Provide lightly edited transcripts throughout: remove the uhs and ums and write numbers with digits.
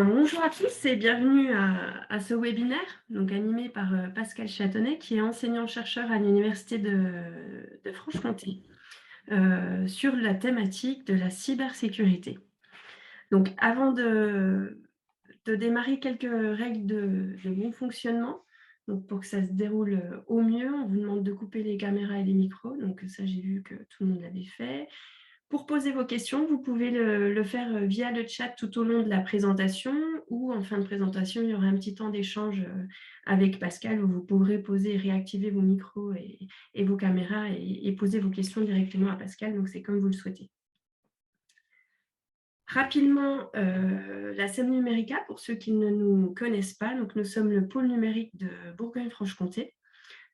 Bonjour à tous et bienvenue à ce webinaire donc animé par Pascal Châtonnet, qui est enseignant-chercheur à l'Université de Franche-Comté sur la thématique de la cybersécurité. Donc, avant de démarrer, quelques règles de bon fonctionnement. Donc, pour que ça se déroule au mieux, on vous demande de couper les caméras et les micros. Donc, ça, j'ai vu que tout le monde l'avait fait. Pour poser vos questions, vous pouvez le faire via le chat tout au long de la présentation, ou en fin de présentation, il y aura un petit temps d'échange avec Pascal où vous pourrez poser et réactiver vos micros et vos caméras et poser vos questions directement à Pascal. Donc, c'est comme vous le souhaitez. Rapidement, la SEM Numérica, pour ceux qui ne nous connaissent pas, donc nous sommes le pôle numérique de Bourgogne-Franche-Comté.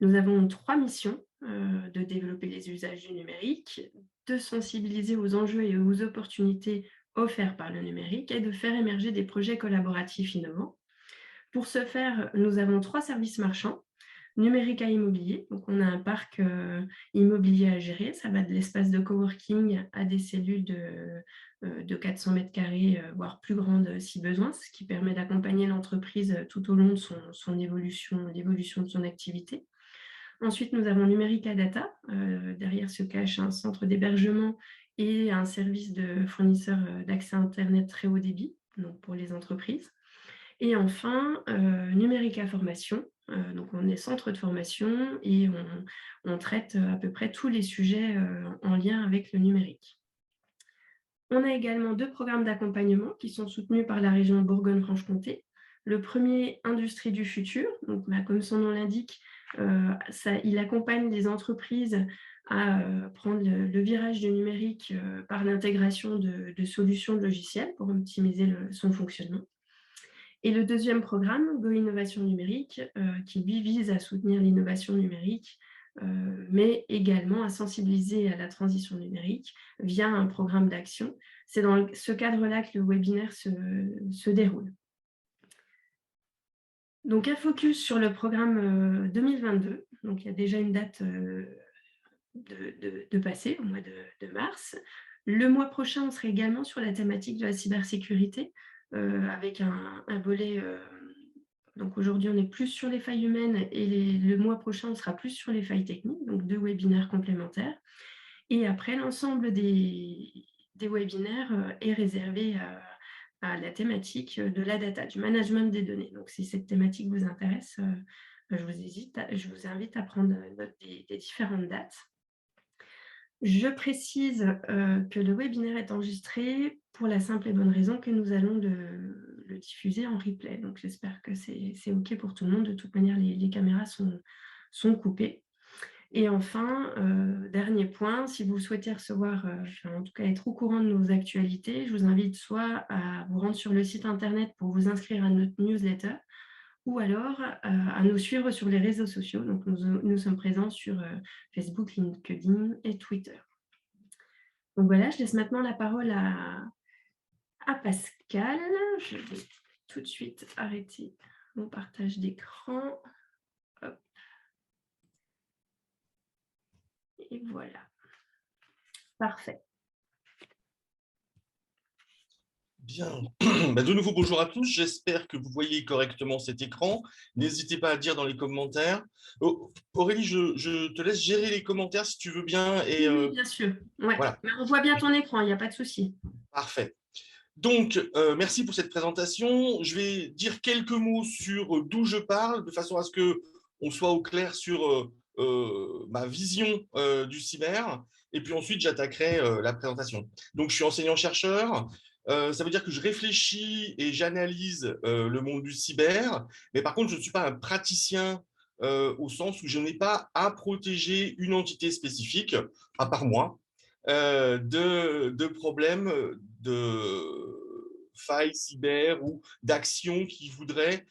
Nous avons 3 missions, de développer les usages du numérique, de sensibiliser aux enjeux et aux opportunités offerts par le numérique et de faire émerger des projets collaboratifs innovants. Pour ce faire, nous avons 3 services marchands. Numérica Immobilier, donc on a un parc immobilier à gérer. Ça va de l'espace de coworking à des cellules de 400 mètres carrés, voire plus grandes si besoin, ce qui permet d'accompagner l'entreprise tout au long de son évolution, l'évolution de son activité. Ensuite, nous avons Numérica Data. Derrière se cache un centre d'hébergement et un service de fournisseur d'accès Internet très haut débit, donc pour les entreprises. Et enfin, Numérica Formation. Donc on est centre de formation et on traite à peu près tous les sujets en lien avec le numérique. On a également 2 programmes d'accompagnement qui sont soutenus par la région Bourgogne-Franche-Comté. Le premier, Industrie du futur, donc, comme son nom l'indique, il accompagne les entreprises à prendre le virage du numérique par l'intégration de solutions de logiciels pour optimiser son fonctionnement. Et le deuxième programme, Go Innovation Numérique, qui lui vise à soutenir l'innovation numérique, mais également à sensibiliser à la transition numérique via un programme d'action. C'est dans ce cadre-là que le webinaire se déroule. Donc, un focus sur le programme 2022. Donc, il y a déjà une date de passer, au mois de mars. Le mois prochain, on sera également sur la thématique de la cybersécurité, avec un volet. Donc aujourd'hui, on est plus sur les failles humaines et le mois prochain, on sera plus sur les failles techniques, donc 2 webinaires complémentaires. Et après, l'ensemble des webinaires est réservé à la thématique de la data, du management des données. Donc si cette thématique vous intéresse, je vous invite à prendre note des différentes dates. Je précise que le webinaire est enregistré pour la simple et bonne raison que nous allons le diffuser en replay. Donc, j'espère que c'est OK pour tout le monde. De toute manière, les caméras sont coupées. Et enfin, dernier point, si vous souhaitez recevoir, en tout cas être au courant de nos actualités, je vous invite soit à vous rendre sur le site internet pour vous inscrire à notre newsletter, ou alors à nous suivre sur les réseaux sociaux. Donc, nous sommes présents sur Facebook, LinkedIn et Twitter. Donc voilà, je laisse maintenant la parole à Pascal. Je vais tout de suite arrêter mon partage d'écran. Hop. Et voilà. Parfait. Bien. De nouveau, bonjour à tous. J'espère que vous voyez correctement cet écran. N'hésitez pas à dire dans les commentaires. Aurélie, je te laisse gérer les commentaires si tu veux bien. Et, oui, bien sûr. Ouais. voilà. Mais on voit bien ton écran, il n'y a pas de souci. Parfait. Donc, merci pour cette présentation. Je vais dire quelques mots sur d'où je parle, de façon à ce qu'on soit au clair sur ma vision du cyber. Et puis ensuite, j'attaquerai la présentation. Donc, je suis enseignant-chercheur. Ça veut dire que je réfléchis et j'analyse le monde du cyber. Mais par contre, je ne suis pas un praticien au sens où je n'ai pas à protéger une entité spécifique, à part moi, de problèmes de failles cyber ou d'actions qui voudraient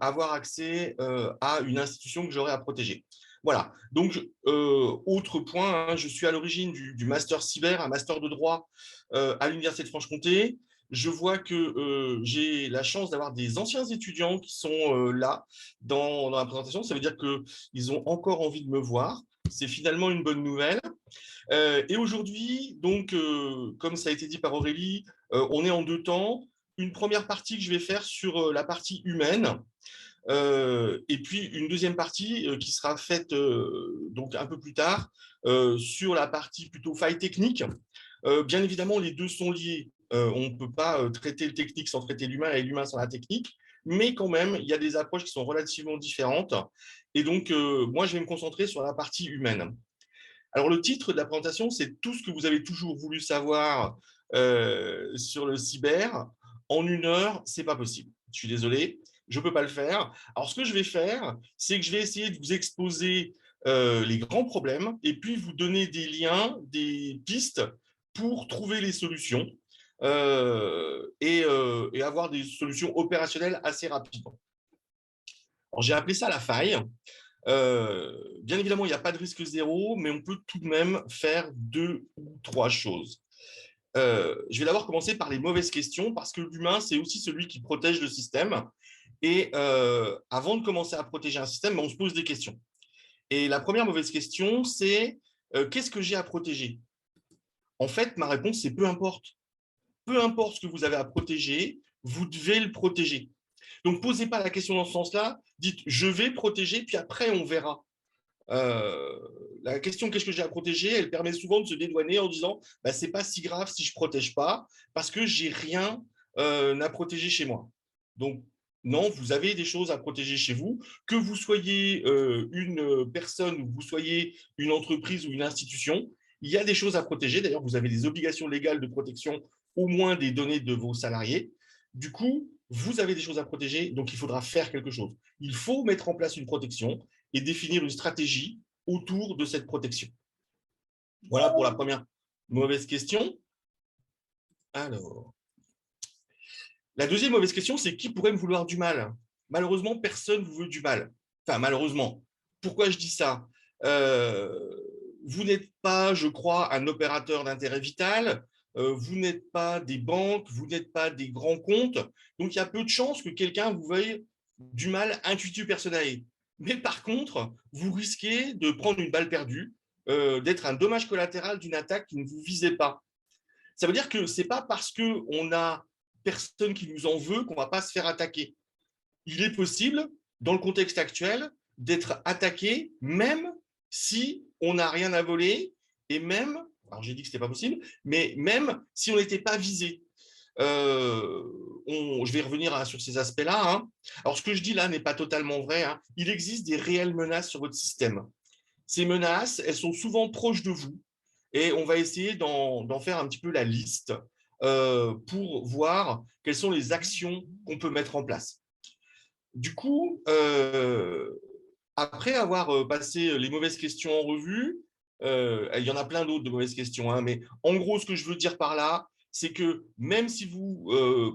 avoir accès à une institution que j'aurais à protéger. Voilà. Donc, autre point, hein, je suis à l'origine du master cyber, un master de droit à l'Université de Franche-Comté. Je vois que j'ai la chance d'avoir des anciens étudiants qui sont là dans la présentation. Ça veut dire qu'ils ont encore envie de me voir. C'est finalement une bonne nouvelle. Et aujourd'hui, donc, comme ça a été dit par Aurélie, on est en deux temps. une première partie que je vais faire sur la partie humaine, et puis une deuxième partie qui sera faite donc un peu plus tard sur la partie plutôt faille technique. Bien évidemment, les deux sont liés. On ne peut pas traiter le technique sans traiter l'humain et l'humain sans la technique, mais quand même, il y a des approches qui sont relativement différentes. Et donc, moi, je vais me concentrer sur la partie humaine. Alors, le titre de la présentation, c'est tout ce que vous avez toujours voulu savoir sur le cyber. En 1 heure, c'est pas possible. Je suis désolé, je ne peux pas le faire. Alors, ce que je vais faire, c'est que je vais essayer de vous exposer les grands problèmes et puis vous donner des liens, des pistes pour trouver les solutions et avoir des solutions opérationnelles assez rapidement. Alors, j'ai appelé ça la faille. Bien évidemment, il n'y a pas de risque zéro, mais on peut tout de même faire 2 ou 3 choses. Je vais d'abord commencer par les mauvaises questions, parce que l'humain, c'est aussi celui qui protège le système. Et avant de commencer à protéger un système, on se pose des questions. Et la première mauvaise question, c'est qu'est-ce que j'ai à protéger? En fait, ma réponse, c'est peu importe. Peu importe ce que vous avez à protéger, vous devez le protéger. Donc, posez pas la question dans ce sens-là. Dites, je vais protéger, puis après, on verra. La question qu'est-ce que j'ai à protéger, elle permet souvent de se dédouaner en disant bah, c'est pas si grave si je ne protège pas parce que j'ai rien à protéger chez moi. Donc non, vous avez des choses à protéger chez vous, que vous soyez une personne ou que vous soyez une entreprise ou une institution, il y a des choses à protéger. D'ailleurs, vous avez des obligations légales de protection au moins des données de vos salariés. Du coup, vous avez des choses à protéger, donc il faudra faire quelque chose. Il faut mettre en place une protection et définir une stratégie autour de cette protection. Voilà pour la première mauvaise question. Alors, la deuxième mauvaise question, c'est qui pourrait me vouloir du mal? Malheureusement, personne ne vous veut du mal. Enfin, malheureusement. Pourquoi je dis ça? Vous n'êtes pas, je crois, un opérateur d'intérêt vital. Vous n'êtes pas des banques, vous n'êtes pas des grands comptes. Donc, il y a peu de chances que quelqu'un vous veuille du mal intuitu personnel. Mais par contre, vous risquez de prendre une balle perdue, d'être un dommage collatéral d'une attaque qui ne vous visait pas. Ça veut dire que ce n'est pas parce qu'on a personne qui nous en veut qu'on ne va pas se faire attaquer. Il est possible, dans le contexte actuel, d'être attaqué même si on n'a rien à voler et même, alors j'ai dit que ce n'était pas possible, mais même si on n'était pas visé. Je vais revenir sur ces aspects-là. Hein. Alors, ce que je dis là n'est pas totalement vrai. Hein. Il existe des réelles menaces sur votre système. Ces menaces, elles sont souvent proches de vous et on va essayer d'en faire un petit peu la liste pour voir quelles sont les actions qu'on peut mettre en place. Du coup, après avoir passé les mauvaises questions en revue, il y en a plein d'autres de mauvaises questions, hein, mais en gros, ce que je veux dire par là, c'est que même si vous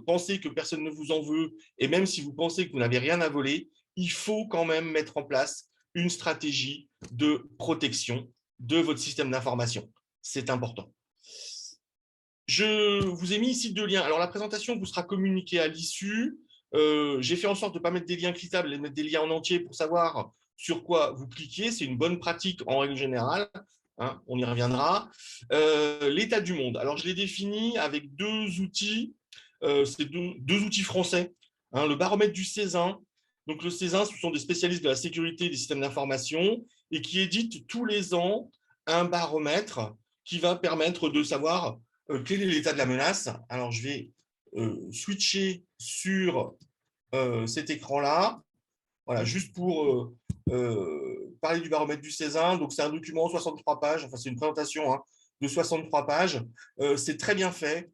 pensez que personne ne vous en veut et même si vous pensez que vous n'avez rien à voler, il faut quand même mettre en place une stratégie de protection de votre système d'information. C'est important. Je vous ai mis ici 2 liens. Alors, la présentation vous sera communiquée à l'issue. J'ai fait en sorte de ne pas mettre des liens cliquables, de mettre des liens en entier pour savoir sur quoi vous cliquez. C'est une bonne pratique en règle générale. Hein, on y reviendra. L'état du monde. Alors, je l'ai défini avec 2 outils. C'est deux outils français. Hein, le baromètre du Césin. Donc, le Césin, ce sont des spécialistes de la sécurité des systèmes d'information et qui éditent tous les ans un baromètre qui va permettre de savoir quel est l'état de la menace. Alors, je vais switcher sur cet écran-là. Voilà, juste pour parler du baromètre du Césin. Donc, c'est un document de 63 pages. Enfin, c'est une présentation hein, de 63 pages. C'est très bien fait.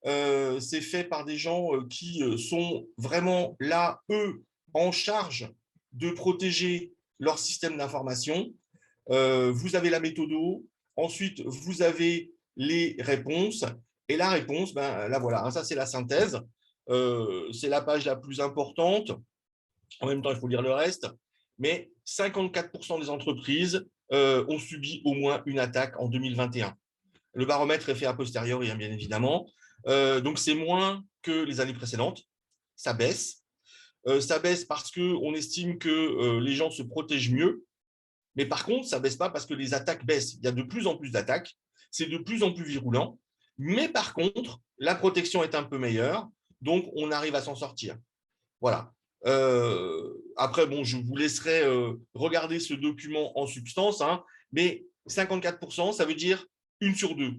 C'est fait par des gens qui sont vraiment là, eux, en charge de protéger leur système d'information. Vous avez la méthode. Ensuite, vous avez les réponses. Et la réponse, ben, là, voilà, ça, c'est la synthèse. C'est la page la plus importante. En même temps, il faut lire le reste. Mais 54% des entreprises ont subi au moins une attaque en 2021. Le baromètre est fait a posteriori, hein, bien évidemment. Donc, c'est moins que les années précédentes. Ça baisse. Ça baisse parce qu'on estime que les gens se protègent mieux. Mais par contre, ça ne baisse pas parce que les attaques baissent. Il y a de plus en plus d'attaques. C'est de plus en plus virulent. Mais par contre, la protection est un peu meilleure. donc on arrive à s'en sortir. Voilà. Après, bon, je vous laisserai regarder ce document en substance, hein, mais 54%, ça veut dire 1 sur 2.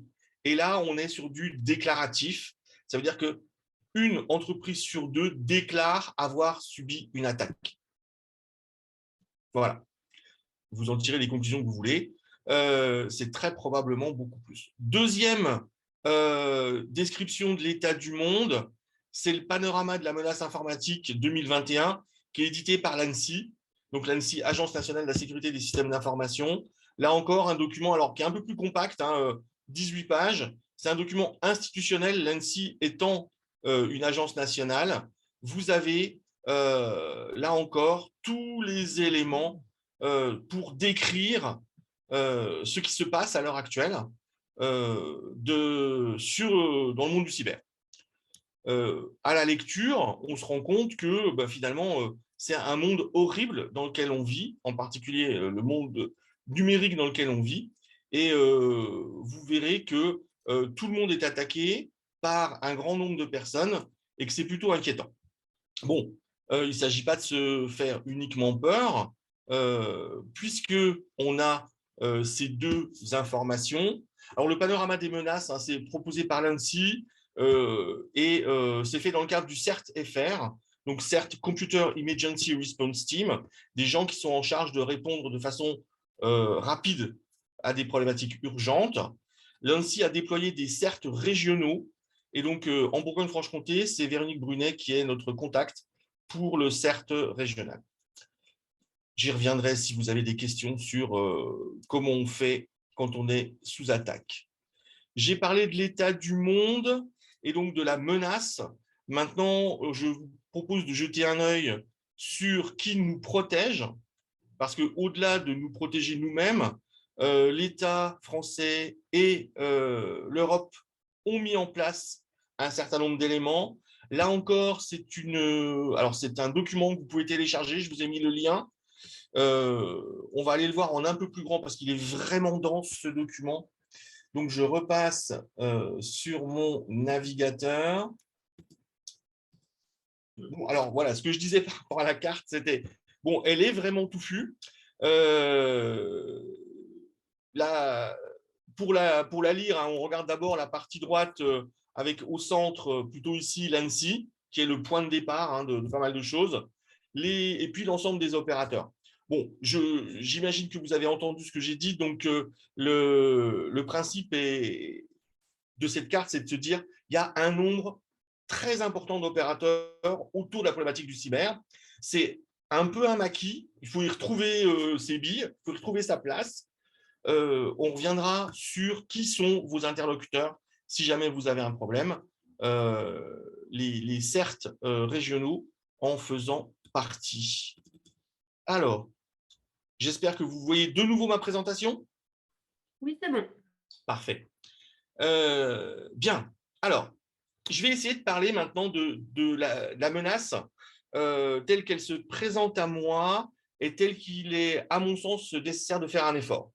Et là, on est sur du déclaratif. Ça veut dire que une entreprise sur 2 déclare avoir subi une attaque. Voilà. Vous en tirez les conclusions que vous voulez. C'est très probablement beaucoup plus. Deuxième description de l'état du monde, c'est le panorama de la menace informatique 2021 qui est édité par l'ANSSI, donc l'ANSSI, Agence nationale de la sécurité des systèmes d'information. Là encore, un document alors, qui est un peu plus compact, hein, 18 pages. C'est un document institutionnel, l'ANSSI étant une agence nationale. Vous avez, là encore, tous les éléments pour décrire ce qui se passe à l'heure actuelle dans le monde du cyber. À la lecture, on se rend compte que finalement, c'est un monde horrible dans lequel on vit, en particulier le monde numérique dans lequel on vit. Et vous verrez que tout le monde est attaqué par un grand nombre de personnes et que c'est plutôt inquiétant. Bon, il ne s'agit pas de se faire uniquement peur, puisque on a ces deux informations. Alors, le panorama des menaces, hein, c'est proposé par l'ANSSI et c'est fait dans le cadre du CERT-FR, donc CERT Computer Emergency Response Team, des gens qui sont en charge de répondre de façon rapide à des problématiques urgentes. L'ANSSI a déployé des CERT régionaux. Et donc, en Bourgogne-Franche-Comté, c'est Véronique Brunet qui est notre contact pour le CERT régional. J'y reviendrai si vous avez des questions sur comment on fait quand on est sous attaque. J'ai parlé de l'état du monde et donc de la menace. Maintenant, je vous propose de jeter un œil sur qui nous protège, parce qu'au-delà de nous protéger nous-mêmes, l'État français et l'Europe ont mis en place un certain nombre d'éléments. Là encore, c'est un document que vous pouvez télécharger, je vous ai mis le lien. On va aller le voir en un peu plus grand parce qu'il est vraiment dense ce document. Donc, je repasse sur mon navigateur. Bon, alors, voilà, ce que je disais par rapport à la carte, c'était, bon, elle est vraiment touffue. Là, pour la lire, hein, on regarde d'abord la partie droite avec au centre, plutôt ici, l'ANSSI, qui est le point de départ hein, de pas mal de choses, et puis l'ensemble des opérateurs. Bon, j'imagine que vous avez entendu ce que j'ai dit, donc le principe de cette carte, c'est de se dire il y a un nombre très important d'opérateurs autour de la problématique du cyber. C'est un peu un maquis, il faut y retrouver ses billes, il faut y retrouver sa place. On reviendra sur qui sont vos interlocuteurs si jamais vous avez un problème, les CERT régionaux en faisant partie. Alors, j'espère que vous voyez de nouveau ma présentation. Oui, c'est bon. Parfait. Bien. Alors, je vais essayer de parler maintenant de la menace telle qu'elle se présente à moi et telle qu'il est, à mon sens, nécessaire de faire un effort.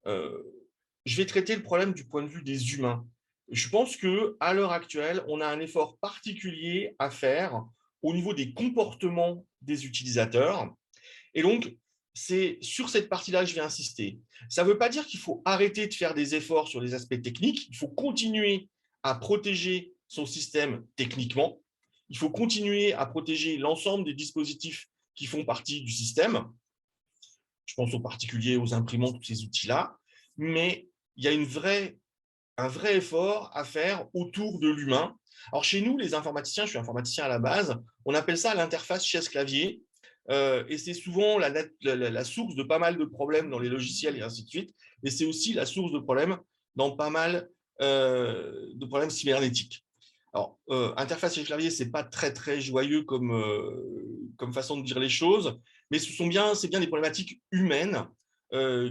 Je vais traiter le problème du point de vue des humains. Je pense qu'à l'heure actuelle, on a un effort particulier à faire au niveau des comportements des utilisateurs. Et donc, c'est sur cette partie-là que je vais insister. Ça ne veut pas dire qu'il faut arrêter de faire des efforts sur les aspects techniques. Il faut continuer à protéger son système techniquement. Il faut continuer à protéger l'ensemble des dispositifs qui font partie du système. Je pense aux particuliers, aux imprimantes, tous ces outils-là. Mais il y a un vrai effort à faire autour de l'humain. Alors, chez nous, les informaticiens, je suis informaticien à la base, on appelle ça l'interface chaise-clavier. Et c'est souvent la source de pas mal de problèmes dans les logiciels et ainsi de suite. Et c'est aussi la source de problèmes dans pas mal de problèmes cybernétiques. Alors, interface chaise-clavier, ce n'est pas très, très joyeux comme façon de dire les choses, mais c'est bien des problématiques humaines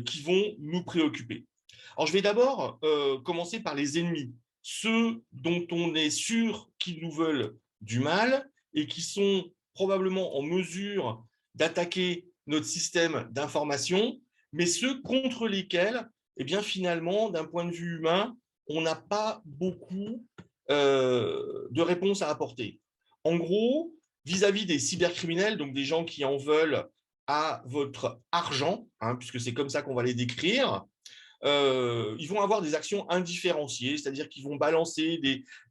qui vont nous préoccuper. Alors, je vais d'abord commencer par les ennemis, ceux dont on est sûr qu'ils nous veulent du mal et qui sont probablement en mesure d'attaquer notre système d'information, mais ceux contre lesquels, eh bien, finalement, d'un point de vue humain, on n'a pas beaucoup de réponses à apporter. En gros, vis-à-vis des cybercriminels, donc des gens qui en veulent à votre argent, hein, puisque c'est comme ça qu'on va les décrire, ils vont avoir des actions indifférenciées, c'est-à-dire qu'ils vont balancer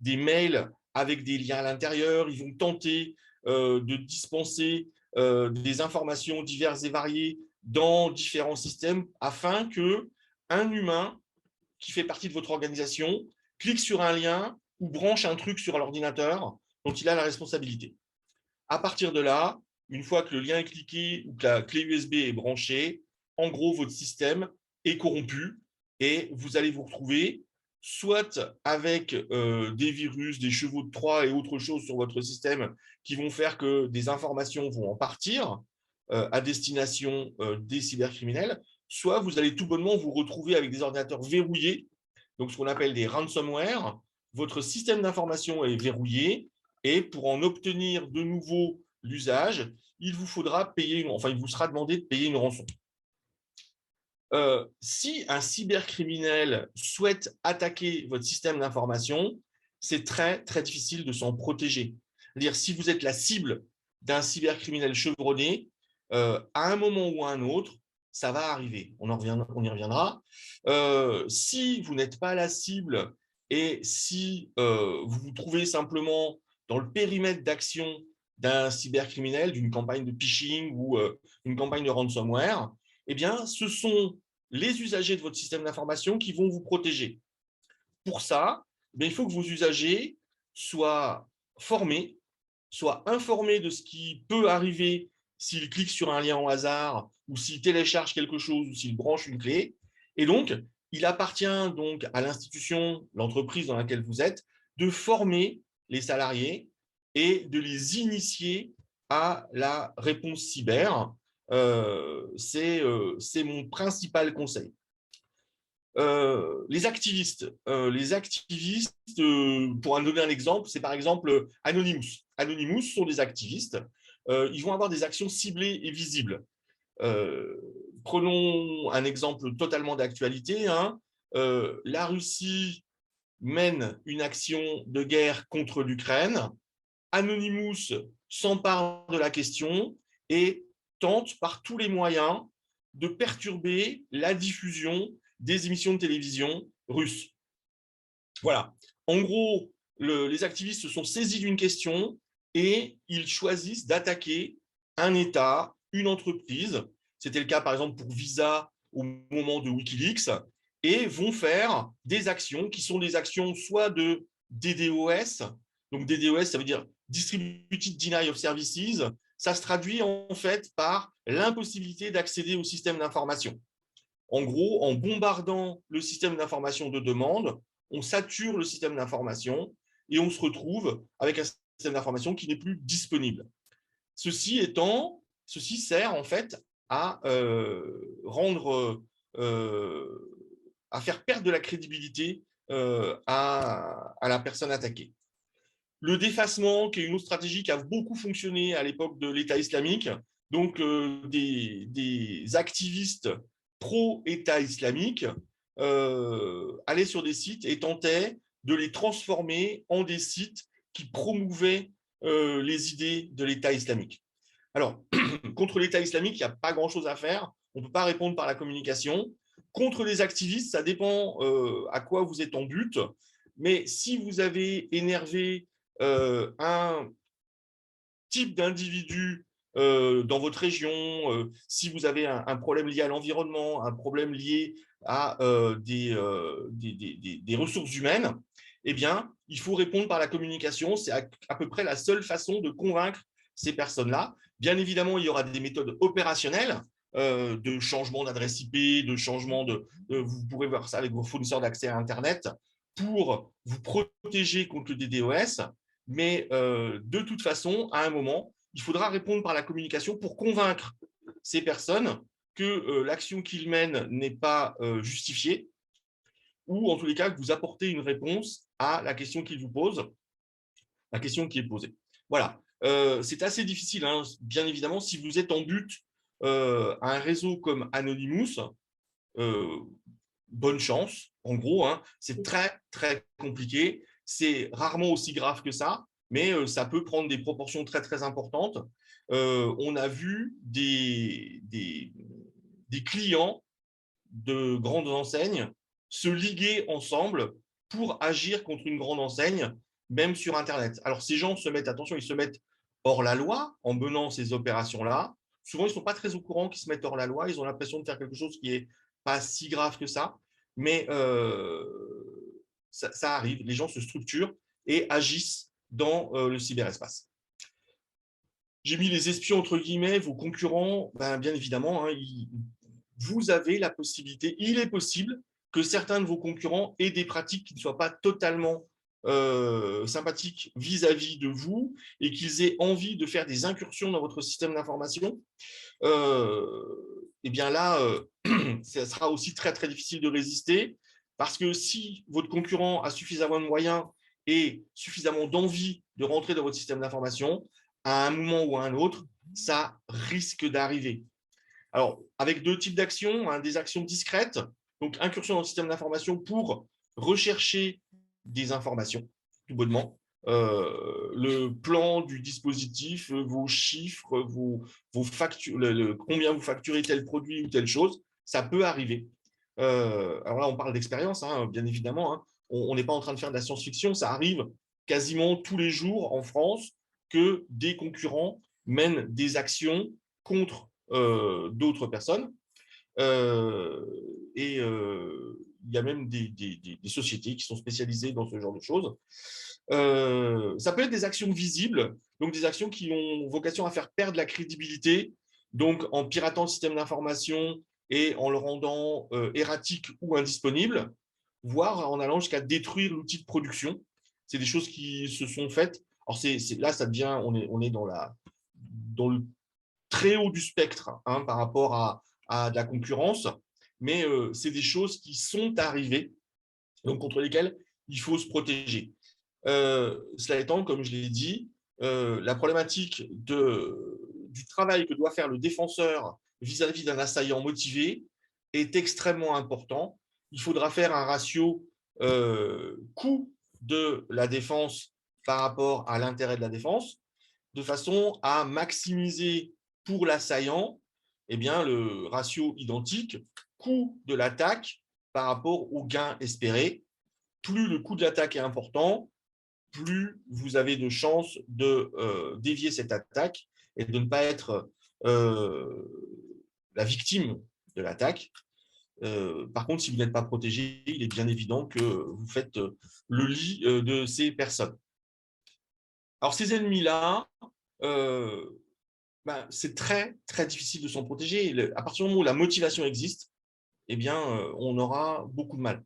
des mails avec des liens à l'intérieur, ils vont tenter de dispenser des informations diverses et variées dans différents systèmes afin que un humain qui fait partie de votre organisation clique sur un lien ou branche un truc sur l'ordinateur dont il a la responsabilité. À partir de là, une fois que le lien est cliqué ou que la clé USB est branchée, en gros, votre système est corrompu et vous allez vous retrouver soit avec des virus, des chevaux de Troie et autre chose sur votre système qui vont faire que des informations vont en partir à destination des cybercriminels, soit vous allez tout bonnement vous retrouver avec des ordinateurs verrouillés, donc ce qu'on appelle des ransomware. Votre système d'information est verrouillé et pour en obtenir de nouveau l'usage, il vous faudra payer, il vous sera demandé de payer une rançon. Si un cybercriminel souhaite attaquer votre système d'information, c'est très, très difficile de s'en protéger. C'est-à-dire, si vous êtes la cible d'un cybercriminel chevronné, à un moment ou à un autre, ça va arriver. On y reviendra. Si vous n'êtes pas la cible et si vous vous trouvez simplement dans le périmètre d'action d'un cybercriminel, d'une campagne de phishing ou une campagne de ransomware, eh bien, ce sont les usagers de votre système d'information qui vont vous protéger. Pour ça, il faut que vos usagers soient formés, soient informés de ce qui peut arriver s'ils cliquent sur un lien au hasard ou s'ils téléchargent quelque chose ou s'ils branchent une clé. Et donc, il appartient donc à l'institution, l'entreprise dans laquelle vous êtes, de former les salariés et de les initier à la réponse cyber. C'est mon principal conseil. Les activistes, pour en donner un exemple, c'est par exemple Anonymous. Anonymous sont des activistes. Ils vont avoir des actions ciblées et visibles. Prenons un exemple totalement d'actualité. Hein. La Russie mène une action de guerre contre l'Ukraine. Anonymous s'empare de la question et tente par tous les moyens de perturber la diffusion des émissions de télévision russes. Voilà. En gros, les activistes se sont saisis d'une question et ils choisissent d'attaquer un État, une entreprise. C'était le cas, par exemple, pour Visa au moment de Wikileaks, et vont faire des actions qui sont des actions soit de DDoS, donc DDoS, ça veut dire Distributed Denial of Services, ça se traduit en fait par l'impossibilité d'accéder au système d'information. En gros, en bombardant le système d'information de demande, on sature le système d'information et on se retrouve avec un système d'information qui n'est plus disponible. Ceci sert en fait à à faire perdre de la crédibilité à la personne attaquée. Le défacement, qui est une autre stratégie qui a beaucoup fonctionné à l'époque de l'État islamique, donc des activistes pro-État islamique allaient sur des sites et tentaient de les transformer en des sites qui promouvaient les idées de l'État islamique. Alors, contre l'État islamique, il n'y a pas grand-chose à faire. On ne peut pas répondre par la communication. Contre les activistes, ça dépend à quoi vous êtes en but. Mais si vous avez énervé un type d'individu dans votre région, si vous avez un problème lié à l'environnement, un problème lié à des ressources humaines, eh bien, il faut répondre par la communication. C'est à peu près la seule façon de convaincre ces personnes-là. Bien évidemment, il y aura des méthodes opérationnelles de changement d'adresse IP, de changement vous pourrez voir ça avec vos fournisseurs d'accès à Internet pour vous protéger contre le DDoS. Mais de toute façon, à un moment, il faudra répondre par la communication pour convaincre ces personnes que l'action qu'ils mènent n'est pas justifiée, ou en tous les cas que vous apportez une réponse à la question qu'ils vous posent, la question qui est posée. Voilà. C'est assez difficile, hein, bien évidemment, si vous êtes en but à un réseau comme Anonymous, bonne chance, en gros, hein, c'est très, très compliqué. C'est rarement aussi grave que ça. mais ça peut prendre des proportions très, très importantes. On a vu des clients de grandes enseignes se liguer ensemble pour agir contre une grande enseigne, même sur Internet. Alors, ces gens se mettent, attention, ils se mettent hors la loi en menant ces opérations-là. Souvent, ils ne sont pas très au courant qu'ils se mettent hors la loi. Ils ont l'impression de faire quelque chose qui n'est pas si grave que ça. Mais ça arrive. Les gens se structurent et agissent dans le cyberespace. J'ai mis les espions entre guillemets, vos concurrents, ben, bien évidemment, hein, vous avez la possibilité, il est possible que certains de vos concurrents aient des pratiques qui ne soient pas totalement sympathiques vis-à-vis de vous et qu'ils aient envie de faire des incursions dans votre système d'information. Et bien là, ça sera aussi très, très difficile de résister parce que si votre concurrent a suffisamment de moyens et suffisamment d'envie de rentrer dans votre système d'information, à un moment ou à un autre, ça risque d'arriver. Alors, avec deux types d'actions, hein, des actions discrètes, donc incursion dans le système d'information pour rechercher des informations, tout bonnement. Le plan du dispositif, vos chiffres, vos factures, combien vous facturez tel produit ou telle chose, ça peut arriver. Alors là, on parle d'expérience, hein, bien évidemment. Hein. On n'est pas en train de faire de la science-fiction, ça arrive quasiment tous les jours en France que des concurrents mènent des actions contre d'autres personnes. Et il y a même des sociétés qui sont spécialisées dans ce genre de choses. Ça peut être des actions visibles, donc des actions qui ont vocation à faire perdre la crédibilité, donc en piratant le système d'information et en le rendant erratique ou indisponible, voire en allant jusqu'à détruire l'outil de production. C'est des choses qui se sont faites. Alors là, ça devient, on est dans le très haut du spectre, hein, par rapport à de la concurrence, mais c'est des choses qui sont arrivées, donc contre lesquelles il faut se protéger. Cela étant, comme je l'ai dit, la problématique du travail que doit faire le défenseur vis-à-vis d'un assaillant motivé est extrêmement important. Il faudra faire un ratio coût de la défense par rapport à l'intérêt de la défense, de façon à maximiser pour l'assaillant le ratio identique, coût de l'attaque par rapport au gain espéré. Plus le coût de l'attaque est important, plus vous avez de chances de dévier cette attaque et de ne pas être la victime de l'attaque. Par contre, si vous n'êtes pas protégé, il est bien évident que vous faites le lit de ces personnes. Alors, ces ennemis-là, c'est très, très difficile de s'en protéger. À partir du moment où la motivation existe, on aura beaucoup de mal.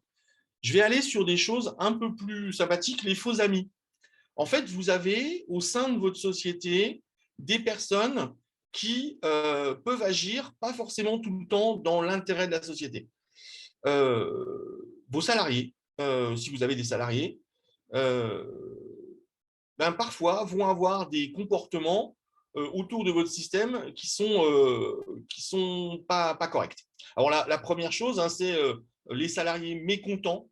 Je vais aller sur des choses un peu plus sympathiques, les faux amis. En fait, vous avez au sein de votre société des personnes qui peuvent agir pas forcément tout le temps dans l'intérêt de la société. Vos salariés, si vous avez des salariés, parfois vont avoir des comportements autour de votre système qui sont pas corrects. Alors la première chose, hein, c'est les salariés mécontents.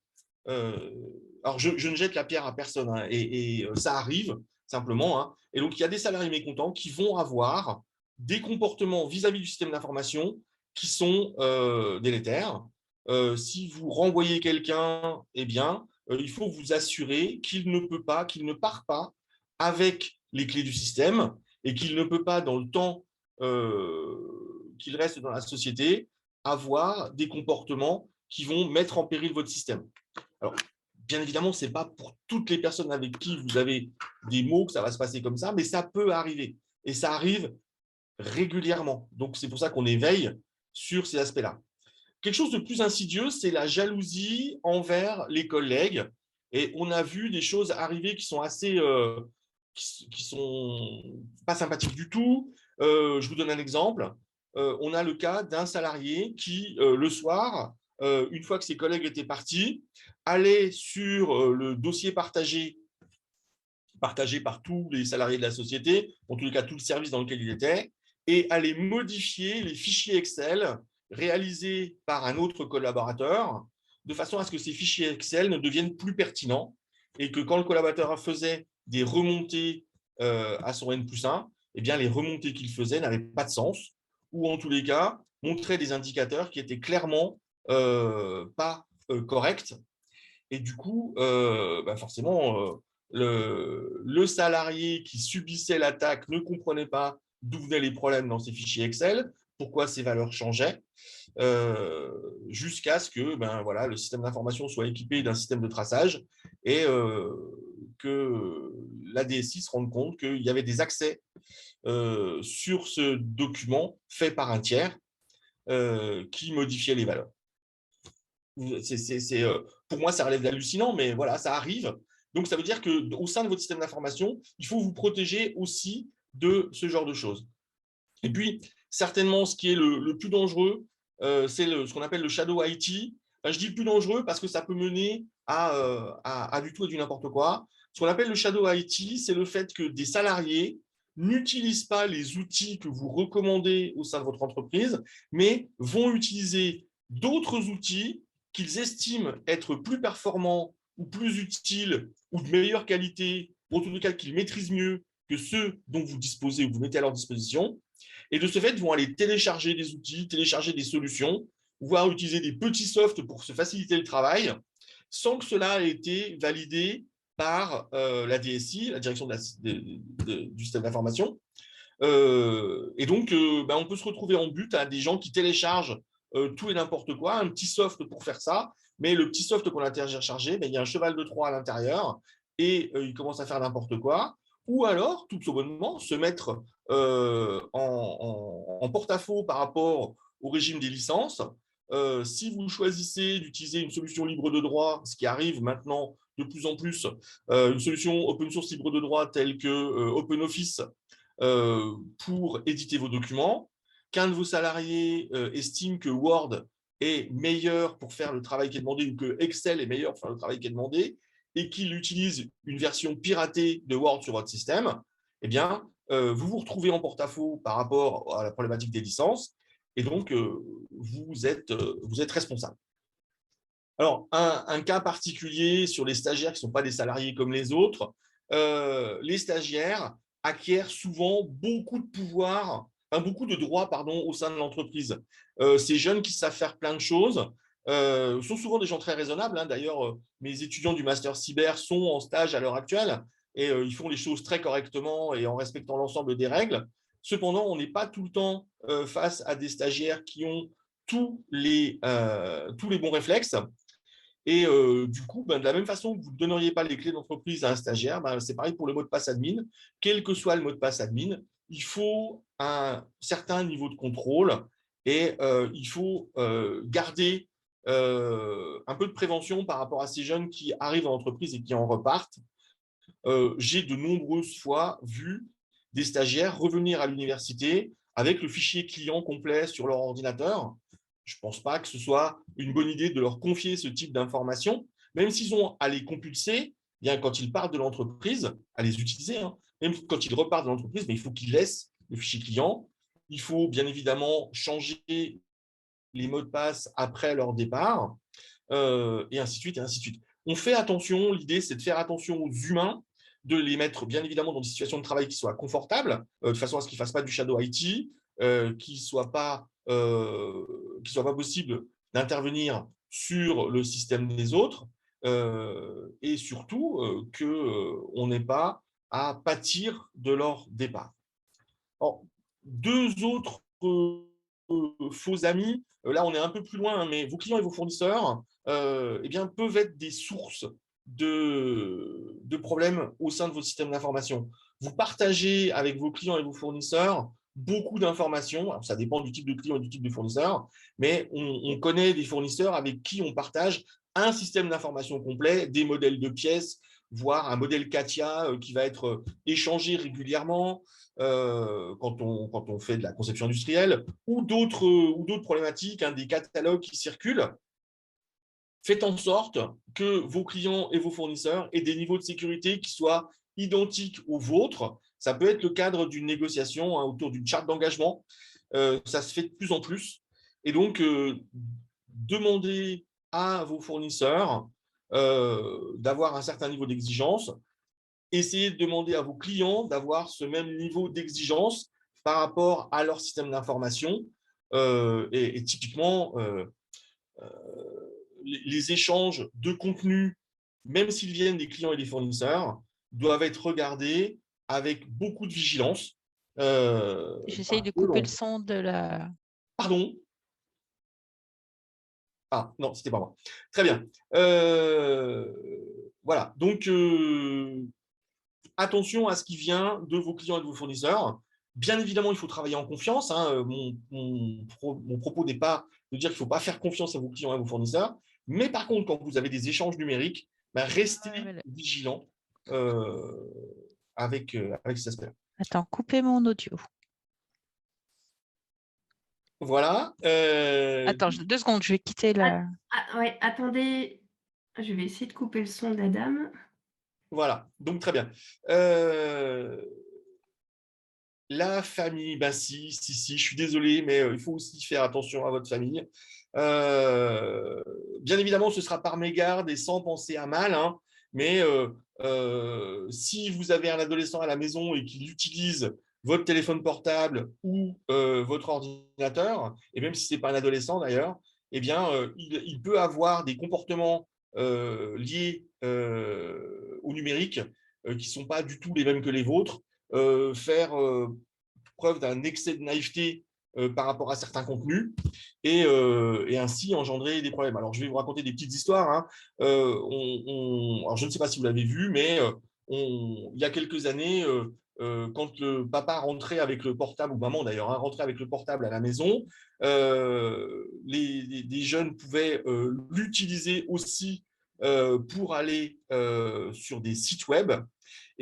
Alors je ne jette la pierre à personne, hein, et ça arrive simplement. Hein. Et donc il y a des salariés mécontents qui vont avoir des comportements vis-à-vis du système d'information qui sont délétères. Si vous renvoyez quelqu'un, il faut vous assurer qu'il ne part pas avec les clés du système et qu'il ne peut pas, dans le temps qu'il reste dans la société, avoir des comportements qui vont mettre en péril votre système. Alors, bien évidemment, ce n'est pas pour toutes les personnes avec qui vous avez des mots que ça va se passer comme ça, mais ça peut arriver. Et ça arrive régulièrement. Donc, c'est pour ça qu'on éveille sur ces aspects-là. Quelque chose de plus insidieux, c'est la jalousie envers les collègues. Et on a vu des choses arriver qui sont assez, qui sont pas sympathiques du tout. Je vous donne un exemple. On a le cas d'un salarié qui, le soir, une fois que ses collègues étaient partis, allait sur le dossier partagé par tous les salariés de la société, en tous les cas tout le service dans lequel il était, et allait modifier les fichiers Excel réalisés par un autre collaborateur, de façon à ce que ces fichiers Excel ne deviennent plus pertinents et que quand le collaborateur faisait des remontées à son N+1, eh bien, les remontées qu'il faisait n'avaient pas de sens, ou en tous les cas, montraient des indicateurs qui étaient clairement pas corrects. Et du coup, forcément, le salarié qui subissait l'attaque ne comprenait pas d'où venaient les problèmes dans ces fichiers Excel, pourquoi ces valeurs changeaient, jusqu'à ce que voilà, le système d'information soit équipé d'un système de traçage et que la DSI se rende compte qu'il y avait des accès sur ce document fait par un tiers qui modifiait les valeurs. Pour moi, ça relève d'hallucinant, mais voilà, ça arrive. Donc, ça veut dire qu'au sein de votre système d'information, il faut vous protéger aussi de ce genre de choses. Et puis, certainement, ce qui est le plus dangereux, c'est ce qu'on appelle le shadow IT. Enfin, je dis le plus dangereux parce que ça peut mener à du tout et du n'importe quoi. Ce qu'on appelle le shadow IT, c'est le fait que des salariés n'utilisent pas les outils que vous recommandez au sein de votre entreprise, mais vont utiliser d'autres outils qu'ils estiment être plus performants ou plus utiles ou de meilleure qualité, ou en tout cas qu'ils maîtrisent mieux que ceux dont vous disposez ou que vous mettez à leur disposition. Et de ce fait, vont aller télécharger des outils, télécharger des solutions, voire utiliser des petits softs pour se faciliter le travail, sans que cela ait été validé par la DSI, la direction du système d'information. Et donc, on peut se retrouver en but à des gens qui téléchargent tout et n'importe quoi, un petit soft pour faire ça, mais le petit soft qu'on a téléchargé, il y a un cheval de Troie à l'intérieur et il commence à faire n'importe quoi. Ou alors, tout bonnement, se mettre en porte-à-faux par rapport au régime des licences. Si vous choisissez d'utiliser une solution libre de droit, ce qui arrive maintenant de plus en plus, une solution open source libre de droit telle que OpenOffice, pour éditer vos documents, qu'un de vos salariés estime que Word est meilleur pour faire le travail qui est demandé ou que Excel est meilleur pour faire le travail qui est demandé et qu'il utilise une version piratée de Word sur votre système, eh bien, vous vous retrouvez en porte-à-faux par rapport à la problématique des licences et donc vous êtes responsable. Alors, un cas particulier sur les stagiaires qui ne sont pas des salariés comme les autres, les stagiaires acquièrent souvent beaucoup de pouvoir, beaucoup de droits au sein de l'entreprise. Ces jeunes qui savent faire plein de choses sont souvent des gens très raisonnables. D'ailleurs, mes étudiants du master cyber sont en stage à l'heure actuelle et ils font les choses très correctement et en respectant l'ensemble des règles. Cependant, on n'est pas tout le temps face à des stagiaires qui ont tous les bons réflexes. Et du coup, de la même façon que vous ne donneriez pas les clés d'entreprise à un stagiaire, c'est pareil pour le mot de passe admin. Quel que soit le mot de passe admin, il faut un certain niveau de contrôle et il faut garder un peu de prévention par rapport à ces jeunes qui arrivent en entreprise et qui en repartent. J'ai de nombreuses fois vu des stagiaires revenir à l'université avec le fichier client complet sur leur ordinateur. Je ne pense pas que ce soit une bonne idée de leur confier ce type d'informations, même s'ils ont à les compulser, bien, quand ils partent de l'entreprise, à les utiliser. Même quand ils repartent de l'entreprise, mais il faut qu'ils laissent le fichier client. Il faut bien évidemment changer les mots de passe après leur départ, et ainsi de suite, et ainsi de suite. On fait attention, l'idée c'est de faire attention aux humains, de les mettre bien évidemment dans des situations de travail qui soient confortables, de façon à ce qu'ils ne fassent pas du shadow IT, qu'il ne soit pas possible d'intervenir sur le système des autres, et surtout qu'on n'ait pas à pâtir de leur départ. Alors, deux autres faux amis, là on est un peu plus loin, mais vos clients et vos fournisseurs peuvent être des sources de problèmes au sein de votre système d'information. Vous partagez avec vos clients et vos fournisseurs beaucoup d'informations. Alors, ça dépend du type de client et du type de fournisseur, mais on connaît des fournisseurs avec qui on partage un système d'information complet, des modèles de pièces, voire un modèle CATIA qui va être échangé régulièrement quand on fait de la conception industrielle, ou d'autres problématiques, des catalogues qui circulent. Faites en sorte que vos clients et vos fournisseurs aient des niveaux de sécurité qui soient identiques aux vôtres. Ça peut être le cadre d'une négociation autour d'une charte d'engagement. Ça se fait de plus en plus. Et donc, demandez à vos fournisseurs d'avoir un certain niveau d'exigence. essayez de demander à vos clients d'avoir ce même niveau d'exigence par rapport à leur système d'information. Et typiquement, les échanges de contenu, même s'ils viennent des clients et des fournisseurs, doivent être regardés avec beaucoup de vigilance. J'essaye de couper le son de la… Pardon? Ah, non, c'était pas moi. Très bien. Voilà. Donc, attention à ce qui vient de vos clients et de vos fournisseurs. Bien évidemment, il faut travailler en confiance. Hein. Mon propos n'est pas de dire qu'il ne faut pas faire confiance à vos clients et à vos fournisseurs. Mais par contre, quand vous avez des échanges numériques, restez vigilant avec cet aspect. Attends, coupez mon audio. Voilà. Attends, 2 secondes, je vais quitter la… ouais, attendez, je vais essayer de couper le son de la dame. Voilà, donc très bien. La famille, si, je suis désolé, mais il faut aussi faire attention à votre famille. Bien évidemment, ce sera par mégarde et sans penser à mal, hein, mais si vous avez un adolescent à la maison et qu'il utilise votre téléphone portable ou votre ordinateur, et même si ce n'est pas un adolescent d'ailleurs, eh bien, il peut avoir des comportements liés au numérique qui ne sont pas du tout les mêmes que les vôtres, faire preuve d'un excès de naïveté par rapport à certains contenus et ainsi engendrer des problèmes. Alors, je vais vous raconter des petites histoires. Hein. Alors, je ne sais pas si vous l'avez vu, mais il y a quelques années, quand le papa rentrait avec le portable, ou maman d'ailleurs, hein, rentrait avec le portable à la maison, les jeunes pouvaient l'utiliser aussi pour aller sur des sites web.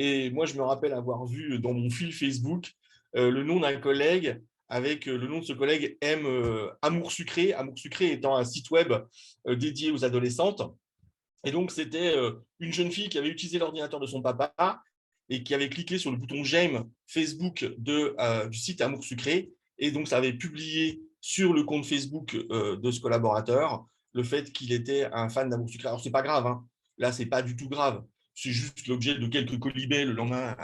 Et moi, je me rappelle avoir vu dans mon fil Facebook le nom d'un collègue avec le nom de ce collègue M Amour Sucré. Amour Sucré étant un site web dédié aux adolescentes. Et donc, c'était une jeune fille qui avait utilisé l'ordinateur de son papa et qui avait cliqué sur le bouton j'aime Facebook du site Amour Sucré. Et donc, ça avait publié sur le compte Facebook de ce collaborateur le fait qu'il était un fan d'Amour Sucré. Alors, ce n'est pas grave. Hein. Là, ce n'est pas du tout grave. C'est juste l'objet de quelques colibets le lendemain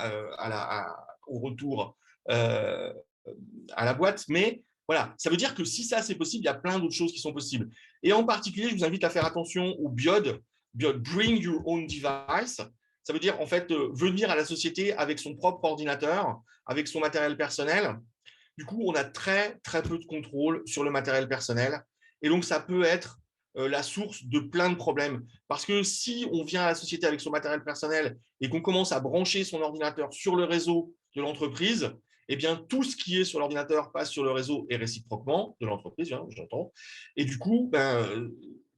au retour à la boîte. Mais voilà, ça veut dire que si ça, c'est possible, il y a plein d'autres choses qui sont possibles. Et en particulier, je vous invite à faire attention au BIOD, Bring Your Own Device. Ça veut dire, en fait, venir à la société avec son propre ordinateur, avec son matériel personnel. Du coup, on a très, très peu de contrôle sur le matériel personnel. Et donc, ça peut être la source de plein de problèmes. Parce que si on vient à la société avec son matériel personnel et qu'on commence à brancher son ordinateur sur le réseau de l'entreprise, eh bien, tout ce qui est sur l'ordinateur passe sur le réseau et réciproquement de l'entreprise, hein, j'entends. Et du coup,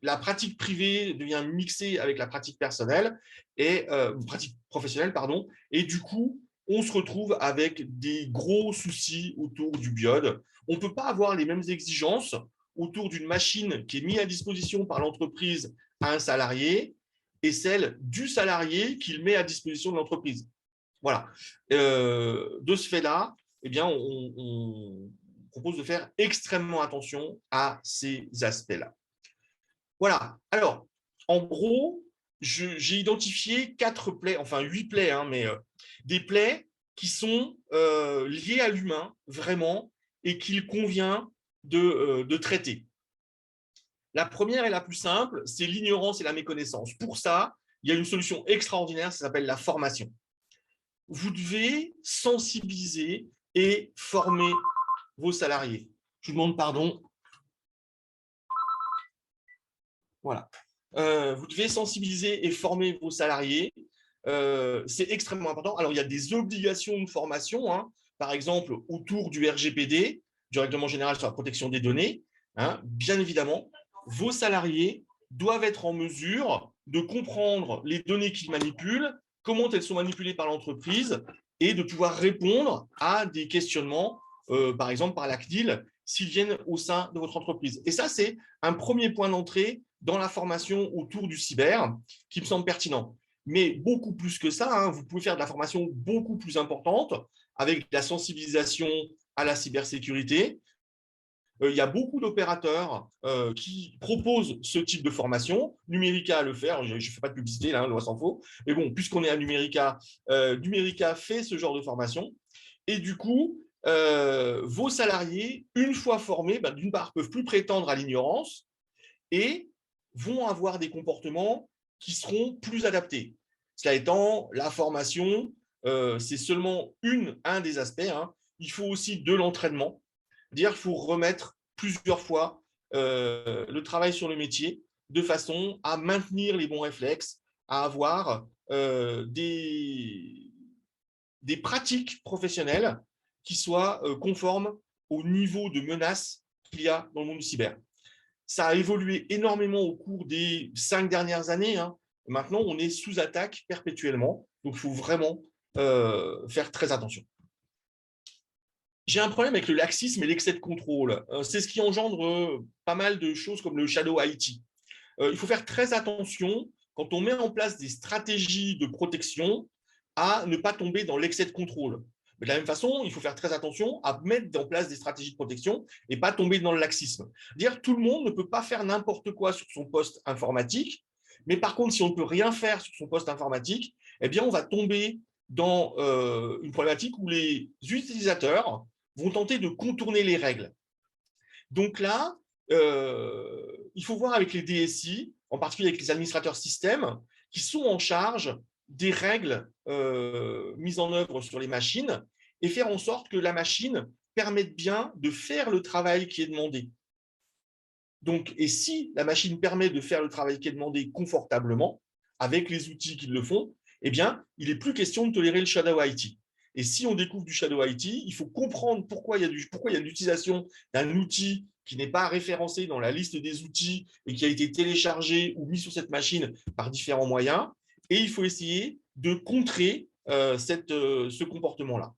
la pratique privée devient mixée avec la pratique personnelle et pratique professionnelle, pardon. Et du coup, on se retrouve avec des gros soucis autour du BIOD. On ne peut pas avoir les mêmes exigences autour d'une machine qui est mise à disposition par l'entreprise à un salarié et celle du salarié qu'il met à disposition de l'entreprise. Voilà. De ce fait-là, eh bien, on propose de faire extrêmement attention à ces aspects-là. Voilà. Alors, en gros, j'ai identifié 4 plaies, enfin 8 plaies, hein, mais des plaies qui sont liées à l'humain, vraiment, et qu'il convient de traiter. La première et la plus simple, c'est l'ignorance et la méconnaissance. Pour ça, il y a une solution extraordinaire, ça s'appelle la formation. Vous devez sensibiliser et former vos salariés. Je vous demande pardon. Voilà. Vous devez sensibiliser et former vos salariés. C'est extrêmement important. Alors, il y a des obligations de formation, hein, par exemple, autour du RGPD, du Règlement général sur la protection des données. Hein, bien évidemment, vos salariés doivent être en mesure de comprendre les données qu'ils manipulent, comment elles sont manipulées par l'entreprise et de pouvoir répondre à des questionnements, par exemple par la CNIL, s'ils viennent au sein de votre entreprise. Et ça, c'est un premier point d'entrée dans la formation autour du cyber qui me semble pertinent. Mais beaucoup plus que ça, hein, vous pouvez faire de la formation beaucoup plus importante avec de la sensibilisation à la cybersécurité, il y a beaucoup d'opérateurs qui proposent ce type de formation. Numérica a le faire, je ne fais pas de publicité, là, loin s'en faut. Mais bon, puisqu'on est à Numérica, Numérica fait ce genre de formation. Et du coup, vos salariés, une fois formés, d'une part, peuvent plus prétendre à l'ignorance et vont avoir des comportements qui seront plus adaptés. Cela étant, la formation, c'est seulement un des aspects. Hein. Il faut aussi de l'entraînement. Dire qu'il faut remettre plusieurs fois le travail sur le métier de façon à maintenir les bons réflexes, à avoir des pratiques professionnelles qui soient conformes au niveau de menace qu'il y a dans le monde du cyber. Ça a évolué énormément au cours des 5 dernières années. Hein. Maintenant, on est sous attaque perpétuellement. Donc, il faut vraiment faire très attention. J'ai un problème avec le laxisme et l'excès de contrôle. C'est ce qui engendre pas mal de choses comme le shadow IT. Il faut faire très attention quand on met en place des stratégies de protection à ne pas tomber dans l'excès de contrôle. Mais de la même façon, il faut faire très attention à mettre en place des stratégies de protection et pas tomber dans le laxisme. Dire tout le monde ne peut pas faire n'importe quoi sur son poste informatique, mais par contre, si on ne peut rien faire sur son poste informatique, eh bien, on va tomber dans une problématique où les utilisateurs vont tenter de contourner les règles. Donc là, il faut voir avec les DSI, en particulier avec les administrateurs système, qui sont en charge des règles mises en œuvre sur les machines et faire en sorte que la machine permette bien de faire le travail qui est demandé. Donc, et si la machine permet de faire le travail qui est demandé confortablement, avec les outils qui le font, eh bien, il n'est plus question de tolérer le shadow IT. Et si on découvre du shadow IT, il faut comprendre pourquoi il y a l'utilisation d'un outil qui n'est pas référencé dans la liste des outils et qui a été téléchargé ou mis sur cette machine par différents moyens. Et il faut essayer de contrer ce comportement-là.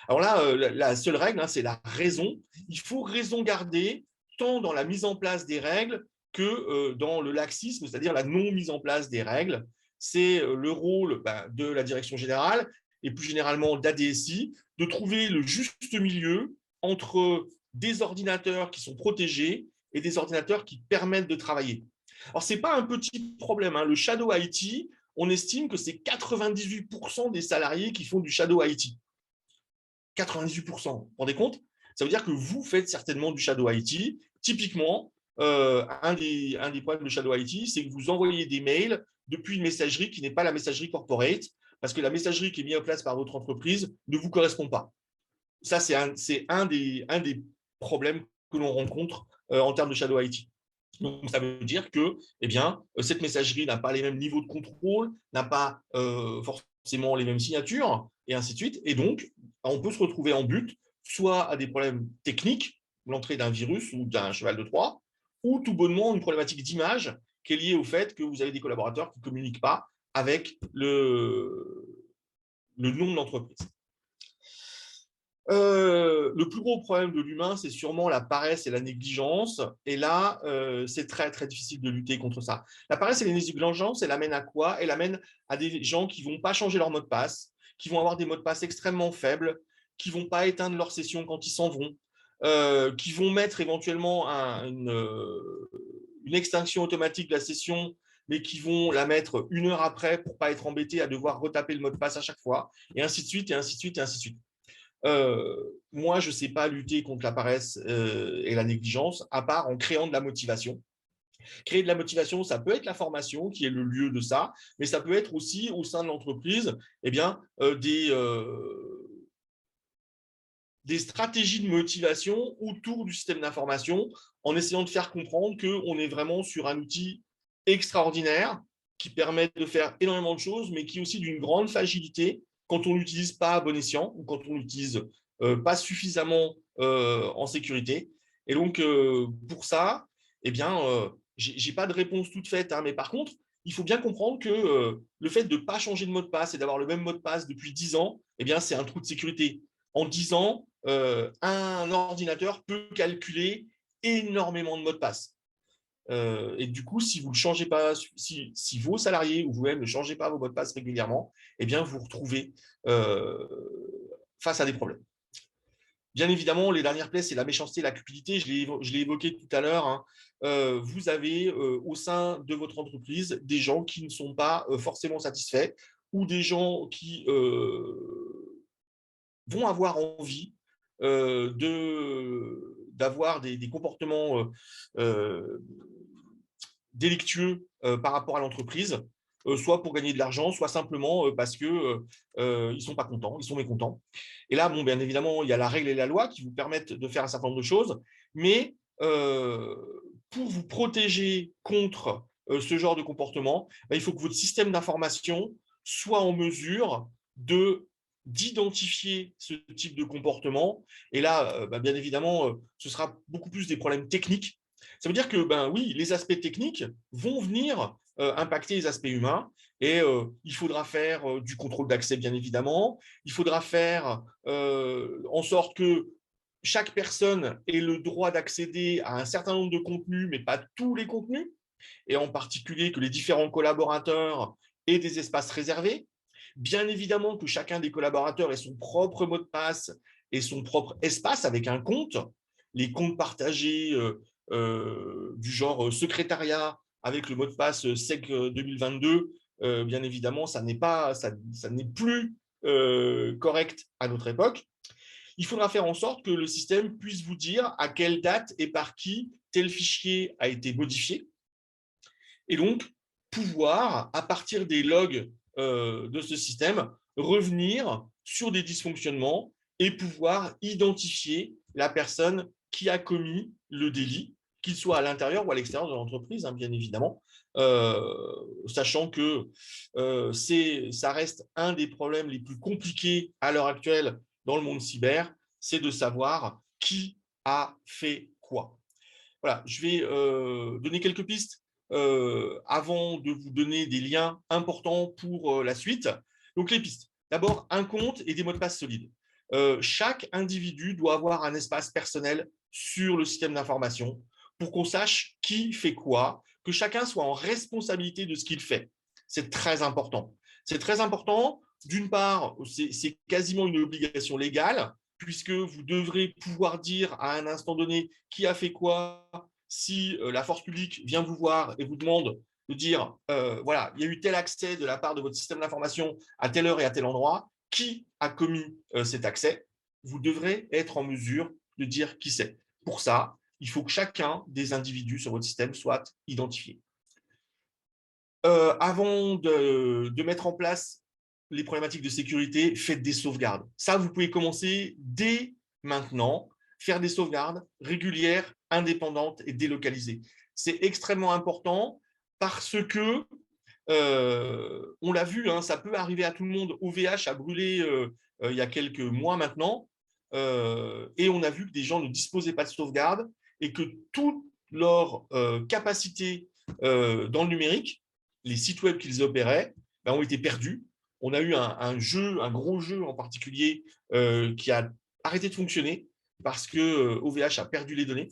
Alors là, la seule règle, hein, c'est la raison. Il faut raison garder tant dans la mise en place des règles que dans le laxisme, c'est-à-dire la non mise en place des règles. C'est le rôle de la direction générale et plus généralement d'ADSI de trouver le juste milieu entre des ordinateurs qui sont protégés et des ordinateurs qui permettent de travailler. Alors, ce n'est pas un petit problème. Hein. Le shadow IT, on estime que c'est 98% des salariés qui font du shadow IT. 98%. Vous vous rendez compte? Ça veut dire que vous faites certainement du shadow IT. Typiquement, un des problèmes de shadow IT, c'est que vous envoyez des mails depuis une messagerie qui n'est pas la messagerie corporate, parce que la messagerie qui est mise en place par votre entreprise ne vous correspond pas. Ça, c'est un des problèmes que l'on rencontre en termes de shadow IT. Donc, ça veut dire que cette messagerie n'a pas les mêmes niveaux de contrôle, n'a pas forcément les mêmes signatures, et ainsi de suite. Et donc, on peut se retrouver en but, soit à des problèmes techniques, l'entrée d'un virus ou d'un cheval de Troie, ou tout bonnement une problématique d'image qui est liée au fait que vous avez des collaborateurs qui ne communiquent pas avec le nom de l'entreprise. Le plus gros problème de l'humain, c'est sûrement la paresse et la négligence. Et là, c'est très, très difficile de lutter contre ça. La paresse et la négligence, elle amène à quoi? Elle amène à des gens qui ne vont pas changer leur mot de passe, qui vont avoir des mots de passe extrêmement faibles, qui ne vont pas éteindre leur session quand ils s'en vont, qui vont mettre éventuellement une extinction automatique de la session, mais qui vont la mettre 1 heure après pour ne pas être embêtés à devoir retaper le mot de passe à chaque fois, et ainsi de suite, et ainsi de suite, et ainsi de suite. Moi, je ne sais pas lutter contre la paresse et la négligence, à part en créant de la motivation. Créer de la motivation, ça peut être la formation qui est le lieu de ça, mais ça peut être aussi au sein de l'entreprise des stratégies de motivation autour du système d'information en essayant de faire comprendre qu'on est vraiment sur un outil extraordinaire qui permet de faire énormément de choses, mais qui est aussi d'une grande fragilité quand on ne l'utilise pas à bon escient ou quand on ne l'utilise pas suffisamment en sécurité. Et donc, pour ça, je n'ai pas de réponse toute faite, hein, mais par contre, il faut bien comprendre que le fait de ne pas changer de mot de passe et d'avoir le même mot de passe depuis 10 ans, c'est un trou de sécurité. En 10 ans, un ordinateur peut calculer énormément de mots de passe. Et du coup, si vous ne changez pas, si vos salariés ou vous-même ne changez pas vos mots de passe régulièrement, vous vous retrouvez face à des problèmes. Bien évidemment, les dernières plaies, c'est la méchanceté, la cupidité. Je l'ai évoqué tout à l'heure. Hein. Vous avez au sein de votre entreprise des gens qui ne sont pas forcément satisfaits ou des gens qui vont avoir envie d'avoir des comportements délictueux par rapport à l'entreprise, soit pour gagner de l'argent, soit simplement parce qu'ils ne sont pas contents, ils sont mécontents. Et là, bon, bien évidemment, il y a la règle et la loi qui vous permettent de faire un certain nombre de choses, mais pour vous protéger contre ce genre de comportement, il faut que votre système d'information soit en mesure d'identifier ce type de comportement. Et là, bien évidemment, ce sera beaucoup plus des problèmes techniques. Ça veut dire que, oui, les aspects techniques vont venir impacter les aspects humains et il faudra faire du contrôle d'accès, bien évidemment. Il faudra faire en sorte que chaque personne ait le droit d'accéder à un certain nombre de contenus, mais pas tous les contenus, et en particulier que les différents collaborateurs aient des espaces réservés. Bien évidemment que chacun des collaborateurs ait son propre mot de passe et son propre espace avec un compte. Les comptes partagés du genre secrétariat avec le mot de passe SEC 2022, bien évidemment, ça n'est plus correct à notre époque. Il faudra faire en sorte que le système puisse vous dire à quelle date et par qui tel fichier a été modifié. Et donc, pouvoir, à partir des logs de ce système, revenir sur des dysfonctionnements et pouvoir identifier la personne qui a commis le délit, qu'il soit à l'intérieur ou à l'extérieur de l'entreprise, hein, bien évidemment, sachant que ça reste un des problèmes les plus compliqués à l'heure actuelle dans le monde cyber, c'est de savoir qui a fait quoi. Voilà, je vais donner quelques pistes avant de vous donner des liens importants pour la suite. Donc, les pistes. D'abord, un compte et des mots de passe solides. Chaque individu doit avoir un espace personnel sur le système d'information pour qu'on sache qui fait quoi, que chacun soit en responsabilité de ce qu'il fait. C'est très important. C'est très important. D'une part, c'est quasiment une obligation légale, puisque vous devrez pouvoir dire à un instant donné qui a fait quoi, si la force publique vient vous voir et vous demande de dire, voilà, il y a eu tel accès de la part de votre système d'information à telle heure et à tel endroit, qui a commis cet accès, vous devrez être en mesure de dire qui c'est. Pour ça, il faut que chacun des individus sur votre système soit identifié. Avant de mettre en place les problématiques de sécurité, faites des sauvegardes. Ça, vous pouvez commencer dès maintenant, faire des sauvegardes régulières, indépendantes et délocalisées. C'est extrêmement important parce que, on l'a vu, hein, ça peut arriver à tout le monde. OVH a brûlé il y a quelques mois maintenant, et on a vu que des gens ne disposaient pas de sauvegarde et que toute leur capacité dans le numérique, les sites web qu'ils opéraient, ont été perdus. On a eu un gros jeu en particulier qui a arrêté de fonctionner parce que OVH a perdu les données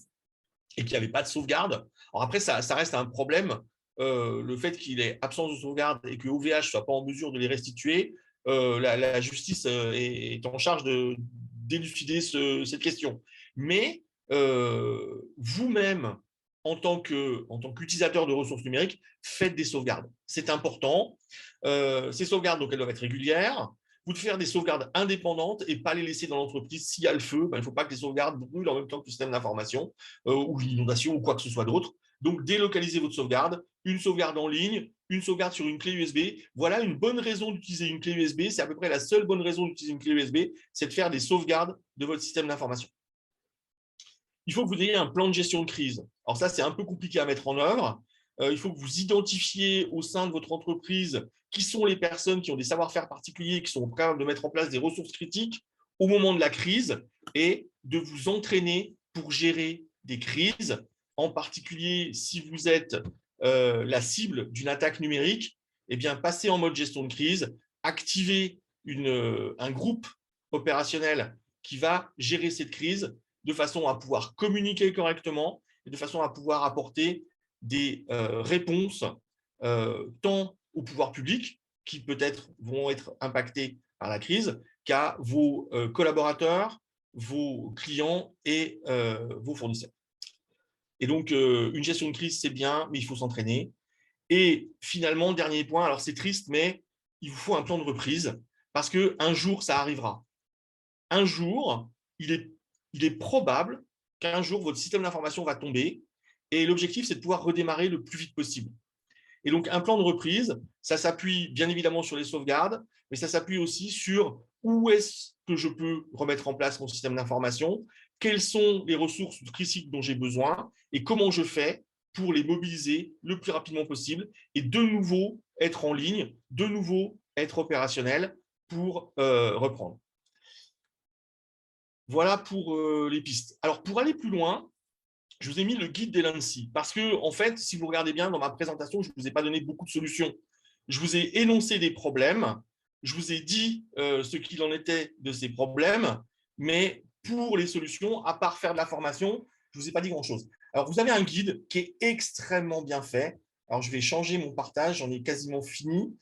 et qu'il n'y avait pas de sauvegarde. Alors après, ça reste un problème, le fait qu'il ait absence de sauvegarde et que OVH ne soit pas en mesure de les restituer. La justice est en charge d'élucider cette question. Mais vous-même, en tant qu'utilisateur de ressources numériques, faites des sauvegardes. C'est important. Ces sauvegardes, donc, elles doivent être régulières. Vous devez faire des sauvegardes indépendantes et pas les laisser dans l'entreprise. S'il y a le feu, il ne faut pas que les sauvegardes brûlent en même temps que le système d'information ou l'inondation ou quoi que ce soit d'autre. Donc, délocalisez votre sauvegarde, une sauvegarde en ligne, une sauvegarde sur une clé USB. Voilà une bonne raison d'utiliser une clé USB. C'est à peu près la seule bonne raison d'utiliser une clé USB, c'est de faire des sauvegardes de votre système d'information. Il faut que vous ayez un plan de gestion de crise. Alors ça, c'est un peu compliqué à mettre en œuvre. Il faut que vous identifiez au sein de votre entreprise qui sont les personnes qui ont des savoir-faire particuliers, qui sont capables de mettre en place des ressources critiques au moment de la crise et de vous entraîner pour gérer des crises, en particulier si vous êtes la cible d'une attaque numérique, eh bien, passez en mode gestion de crise, activez un groupe opérationnel qui va gérer cette crise de façon à pouvoir communiquer correctement et de façon à pouvoir apporter des réponses tant au pouvoir public, qui peut-être vont être impactés par la crise, qu'à vos collaborateurs vos clients et vos fournisseurs. Et donc, une gestion de crise, c'est bien, mais il faut s'entraîner. Et finalement, dernier point, alors c'est triste, mais il vous faut un plan de reprise parce qu'un jour, ça arrivera. Un jour, il est probable qu'un jour, votre système d'information va tomber et l'objectif, c'est de pouvoir redémarrer le plus vite possible. Et donc, un plan de reprise, ça s'appuie bien évidemment sur les sauvegardes, mais ça s'appuie aussi sur où est-ce que je peux remettre en place mon système d'information, quelles sont les ressources critiques dont j'ai besoin et comment je fais pour les mobiliser le plus rapidement possible et de nouveau être en ligne, de nouveau être opérationnel pour reprendre. Voilà pour les pistes. Alors, pour aller plus loin, je vous ai mis le guide d'Elancy parce que, en fait, si vous regardez bien dans ma présentation, je ne vous ai pas donné beaucoup de solutions. Je vous ai énoncé des problèmes, je vous ai dit ce qu'il en était de ces problèmes, mais pour les solutions, à part faire de la formation, je ne vous ai pas dit grand-chose. Alors, vous avez un guide qui est extrêmement bien fait. Alors, je vais changer mon partage, j'en ai quasiment fini.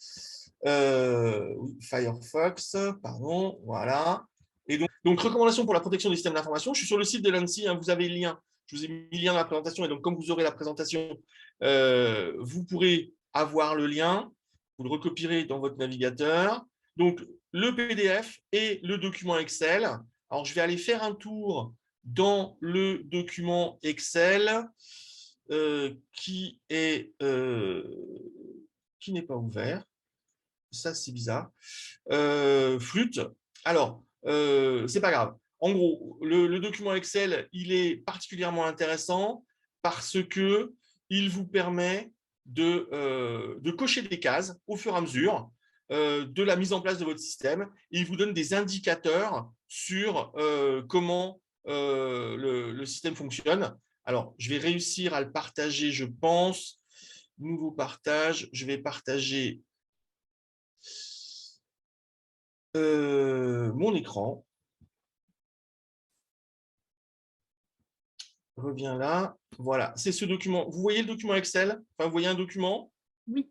Oui, Firefox, pardon, voilà. Et donc, recommandations pour la protection des systèmes d'information. Je suis sur le site de l'ANSSI, hein, vous avez le lien. Je vous ai mis le lien dans la présentation. Et donc, comme vous aurez la présentation, vous pourrez avoir le lien. Vous le recopierez dans votre navigateur. Donc, le PDF et le document Excel. Alors, je vais aller faire un tour dans le document Excel qui n'est pas ouvert. Ça, c'est bizarre. Flûte. Alors, c'est pas grave. En gros, le document Excel, il est particulièrement intéressant parce qu'il vous permet de cocher des cases au fur et à mesure de la mise en place de votre système. Et il vous donne des indicateurs sur comment le système fonctionne. Alors, je vais réussir à le partager, je pense. Nouveau partage. Je vais partager mon écran. Je reviens là. Voilà, c'est ce document. Vous voyez le document Excel? Enfin, vous voyez un document? Oui.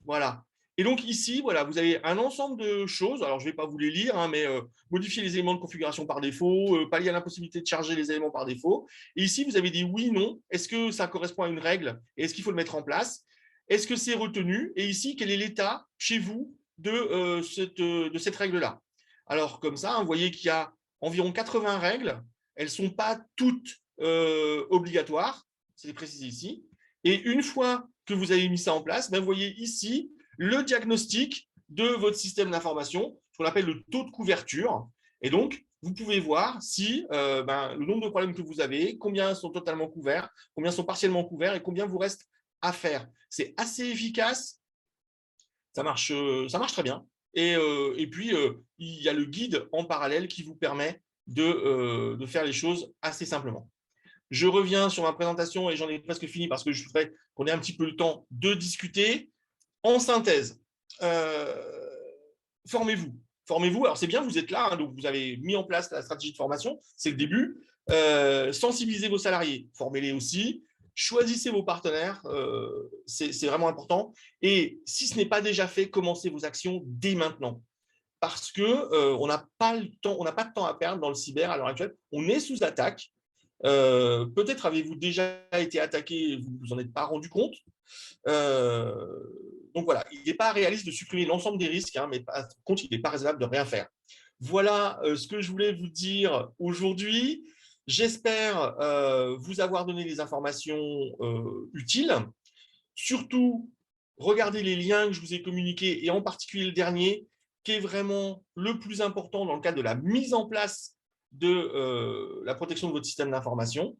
Voilà. Et donc ici, voilà, vous avez un ensemble de choses. Alors, je ne vais pas vous les lire, hein, mais modifier les éléments de configuration par défaut, pallier à l'impossibilité de charger les éléments par défaut. Et ici, vous avez des oui, non. Est-ce que ça correspond à une règle? Et est-ce qu'il faut le mettre en place? Est-ce que c'est retenu? Et ici, quel est l'état chez vous de cette règle-là? Alors, comme ça, hein, vous voyez qu'il y a environ 80 règles. Elles ne sont pas toutes obligatoires. C'est précisé ici. Et une fois que vous avez mis ça en place, ben, vous voyez ici le diagnostic de votre système d'information, ce qu'on appelle le taux de couverture. Et donc, vous pouvez voir si le nombre de problèmes que vous avez, combien sont totalement couverts, combien sont partiellement couverts et combien vous reste à faire. C'est assez efficace, ça marche très bien. Et puis, il y a le guide en parallèle qui vous permet de faire les choses assez simplement. Je reviens sur ma présentation et j'en ai presque fini parce que je voudrais qu'on ait un petit peu le temps de discuter. En synthèse, formez-vous. Formez-vous. Alors, c'est bien, vous êtes là, hein, donc vous avez mis en place la stratégie de formation, c'est le début. Sensibilisez vos salariés, formez-les aussi. Choisissez vos partenaires, c'est vraiment important. Et si ce n'est pas déjà fait, commencez vos actions dès maintenant. Parce qu'on n'a pas de temps à perdre dans le cyber à l'heure actuelle. On est sous attaque. Peut-être avez-vous déjà été attaqué et vous ne vous en êtes pas rendu compte. Donc voilà, il n'est pas réaliste de supprimer l'ensemble des risques, hein, mais par contre, il n'est pas raisonnable de rien faire. Voilà ce que je voulais vous dire aujourd'hui. J'espère vous avoir donné les informations utiles. Surtout, regardez les liens que je vous ai communiqués, et en particulier le dernier, qui est vraiment le plus important dans le cadre de la mise en place de la protection de votre système d'information.